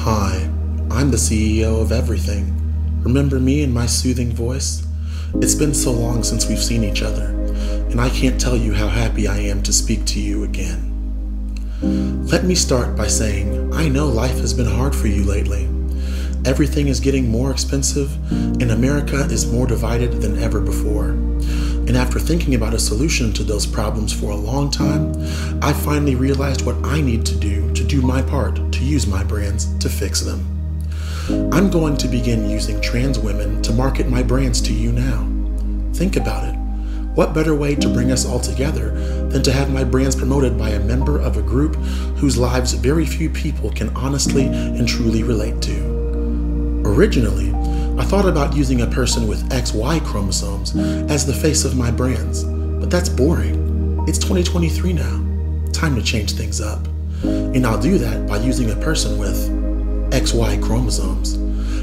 Hi, I'm the CEO of everything. Remember me and my soothing voice? It's been so long since we've seen each other, and I can't tell you how happy I am to speak to you again. Let me start by saying I know life has been hard for you lately. Everything is getting more expensive, and America is more divided than ever before. And after thinking about a solution to those problems for a long time, I finally realized what I need to do my part to use my brands to fix them. I'm going to begin using trans women to market my brands to you now. Think about it. What better way to bring us all together than to have my brands promoted by a member of a group whose lives very few people can honestly and truly relate to? Originally, I thought about using a person with XY chromosomes as the face of my brands, but that's boring. It's 2023 now. Time to change things up. And I'll do that by using a person with XY chromosomes,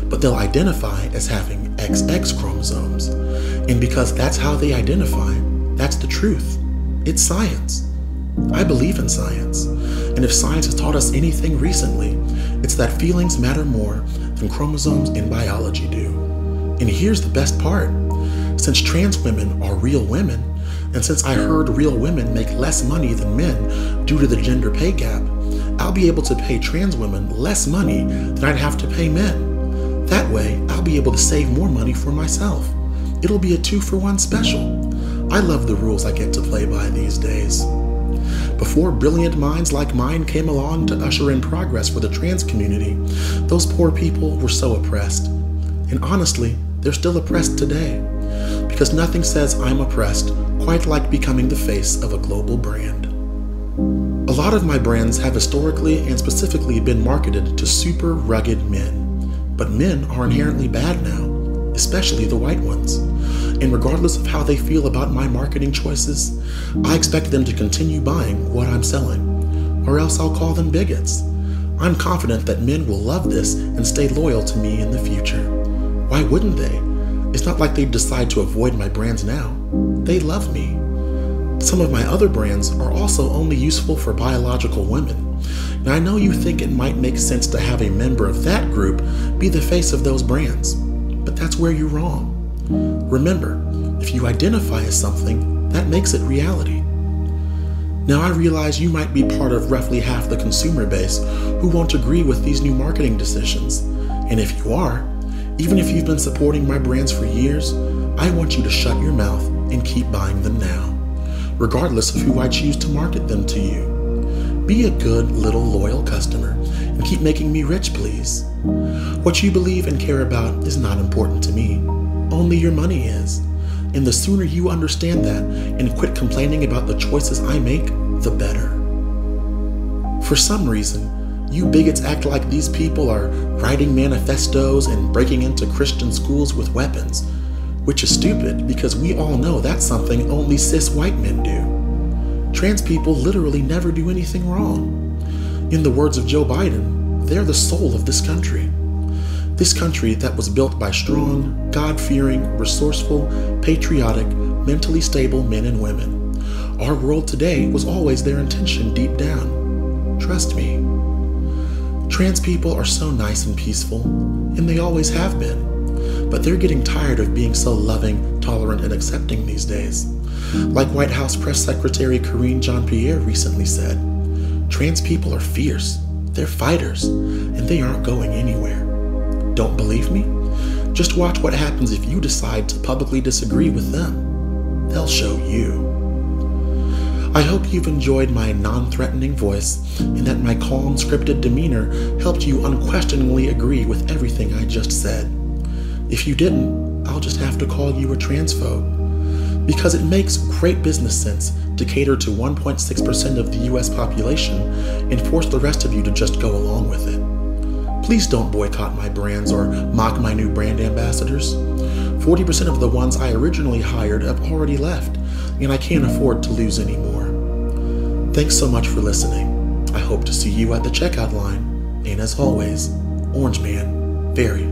but they'll identify as having XX chromosomes. And because that's how they identify, that's the truth. It's science. I believe in science. And if science has taught us anything recently, it's that feelings matter more than chromosomes in biology do. And here's the best part. Since trans women are real women, and since I heard real women make less money than men due to the gender pay gap, I'll be able to pay trans women less money than I'd have to pay men. That way, I'll be able to save more money for myself. It'll be a 2-for-1 special. I love the rules I get to play by these days. Before brilliant minds like mine came along to usher in progress for the trans community, those poor people were so oppressed. And honestly, they're still oppressed today. Because nothing says I'm oppressed quite like becoming the face of a global brand. A lot of my brands have historically and specifically been marketed to super rugged men. But men are inherently bad now, especially the white ones. And regardless of how they feel about my marketing choices, I expect them to continue buying what I'm selling, or else I'll call them bigots. I'm confident that men will love this and stay loyal to me in the future. Why wouldn't they? It's not like they'd decide to avoid my brands now. They love me. Some of my other brands are also only useful for biological women. Now I know you think it might make sense to have a member of that group be the face of those brands, but that's where you're wrong. Remember, if you identify as something, that makes it reality. Now I realize you might be part of roughly half the consumer base who won't agree with these new marketing decisions. And if you are, even if you've been supporting my brands for years, I want you to shut your mouth and keep buying them now, regardless of who I choose to market them to you. Be a good little loyal customer and keep making me rich, please. What you believe and care about is not important to me. Only your money is. And the sooner you understand that and quit complaining about the choices I make, the better. For some reason, you bigots act like these people are writing manifestos and breaking into Christian schools with weapons, which is stupid because we all know that's something only cis white men do. Trans people literally never do anything wrong. In the words of Joe Biden, they're the soul of this country. This country that was built by strong, God-fearing, resourceful, patriotic, mentally stable men and women. Our world today was always their intention deep down. Trust me. Trans people are so nice and peaceful, and they always have been. But they're getting tired of being so loving, tolerant, and accepting these days. Like White House Press Secretary Karine Jean-Pierre recently said, trans people are fierce, they're fighters, and they aren't going anywhere. Don't believe me? Just watch what happens if you decide to publicly disagree with them. They'll show you. I hope you've enjoyed my non-threatening voice and that my calm, scripted demeanor helped you unquestioningly agree with everything I just said. If you didn't, I'll just have to call you a transphobe. Because it makes great business sense to cater to 1.6% of the US population and force the rest of you to just go along with it. Please don't boycott my brands or mock my new brand ambassadors. 40% of the ones I originally hired have already left, and I can't afford to lose any more. Thanks so much for listening. I hope to see you at the checkout line. And as always, Orange Man, very